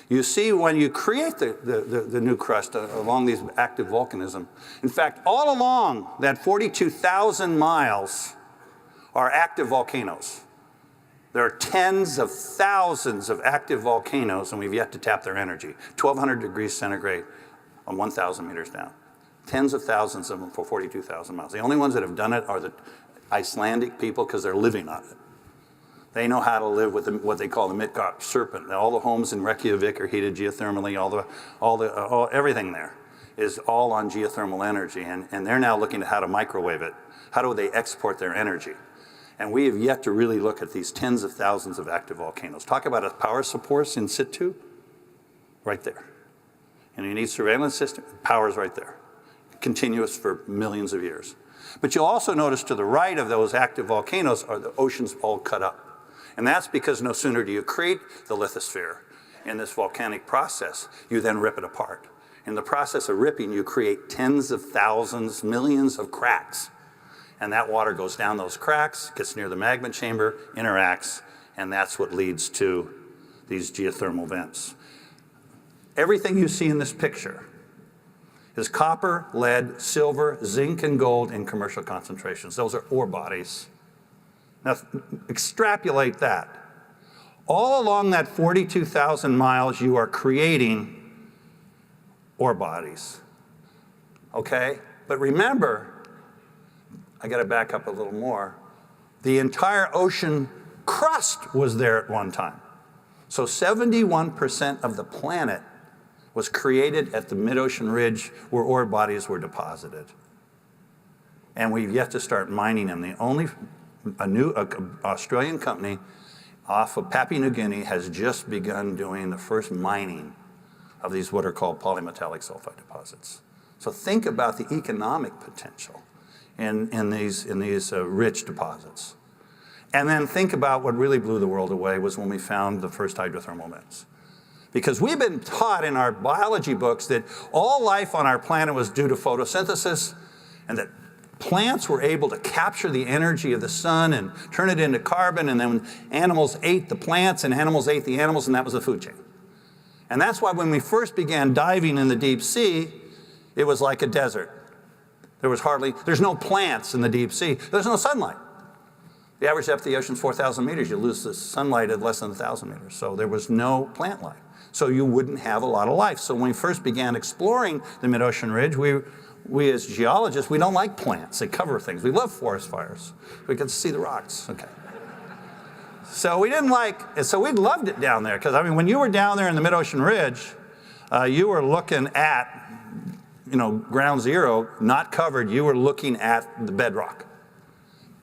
You see, when you create the new crust along these active volcanism, in fact, all along that 42,000 miles are active volcanoes. There are tens of thousands of active volcanoes, and we've yet to tap their energy. 1,200 degrees centigrade on 1,000 meters down. Tens of thousands of them for 42,000 miles. The only ones that have done it are the Icelandic people because they're living on it. They know how to live with what they call the Midgard serpent. All the homes in Reykjavik are heated geothermally. Everything there is all on geothermal energy, and they're now looking at how to microwave it. How do they export their energy? And we have yet to really look at these tens of thousands of active volcanoes. Talk about a power source in situ, right there. And you need surveillance system, power's right there. Continuous for millions of years. But you'll also notice to the right of those active volcanoes are the oceans all cut up. And that's because no sooner do you create the lithosphere in this volcanic process, you then rip it apart. In the process of ripping, you create tens of thousands, millions of cracks. And that water goes down those cracks, gets near the magma chamber, interacts, and that's what leads to these geothermal vents. Everything you see in this picture is copper, lead, silver, zinc, and gold in commercial concentrations. Those are ore bodies. Now, extrapolate that. All along that 42,000 miles, you are creating ore bodies, okay? But remember, I got to back up a little more. The entire ocean crust was there at one time. So 71% of the planet was created at the mid-ocean ridge where ore bodies were deposited. And we've yet to start mining them. A new Australian company off of Papua New Guinea has just begun doing the first mining of these what are called polymetallic sulfide deposits. So think about the economic potential in these rich deposits. And then think about what really blew the world away was when we found the first hydrothermal vents. Because we've been taught in our biology books that all life on our planet was due to photosynthesis, and that plants were able to capture the energy of the sun and turn it into carbon, and then animals ate the plants and animals ate the animals, and that was the food chain. And that's why when we first began diving in the deep sea, it was like a desert. There's no plants in the deep sea. There's no sunlight. The average depth of the ocean is 4,000 meters. You lose the sunlight at less than 1,000 meters. So there was no plant life. So you wouldn't have a lot of life. So when we first began exploring the mid-ocean ridge, we as geologists, we don't like plants. They cover things. We love forest fires. We get to see the rocks. Okay. So we loved it down there. Because, I mean, when you were down there in the mid-ocean ridge, you were looking at, ground zero, not covered. You were looking at the bedrock,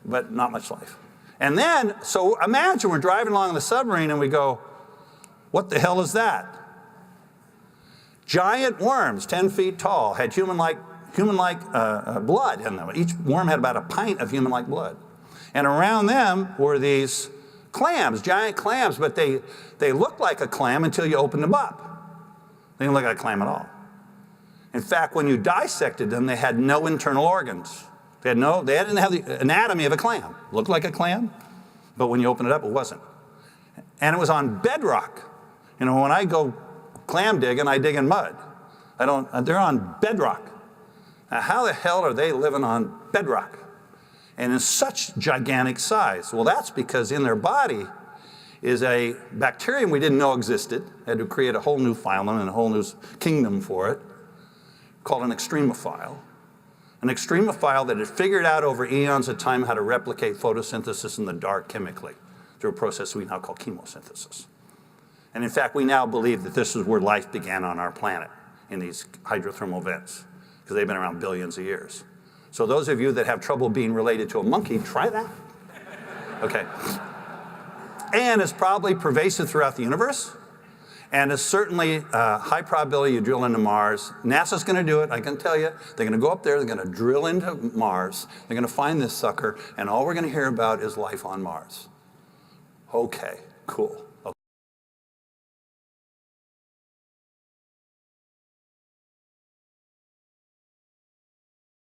but not much life. And then, so imagine we're driving along in the submarine and we go, what the hell is that? Giant worms, 10 feet tall, had human-like blood in them. Each worm had about a pint of human-like blood. And around them were these clams, giant clams, but they looked like a clam until you opened them up. They didn't look like a clam at all. In fact, when you dissected them, they had no internal organs. They didn't have the anatomy of a clam. Looked like a clam, but when you open it up, it wasn't. And it was on bedrock. When I go clam digging, I dig in mud. They're on bedrock. Now, how the hell are they living on bedrock? And in such gigantic size? Well, that's because in their body is a bacterium we didn't know existed. Had to create a whole new phylum and a whole new kingdom for it, called an extremophile. An extremophile that had figured out over eons of time how to replicate photosynthesis in the dark chemically through a process we now call chemosynthesis. And in fact, we now believe that this is where life began on our planet, in these hydrothermal vents, because they've been around billions of years. So those of you that have trouble being related to a monkey, try that. Okay. And it's probably pervasive throughout the universe. And it's certainly high probability you drill into Mars. NASA's going to do it, I can tell you. They're going to go up there, they're going to drill into Mars. They're going to find this sucker, and all we're going to hear about is life on Mars. Okay, cool.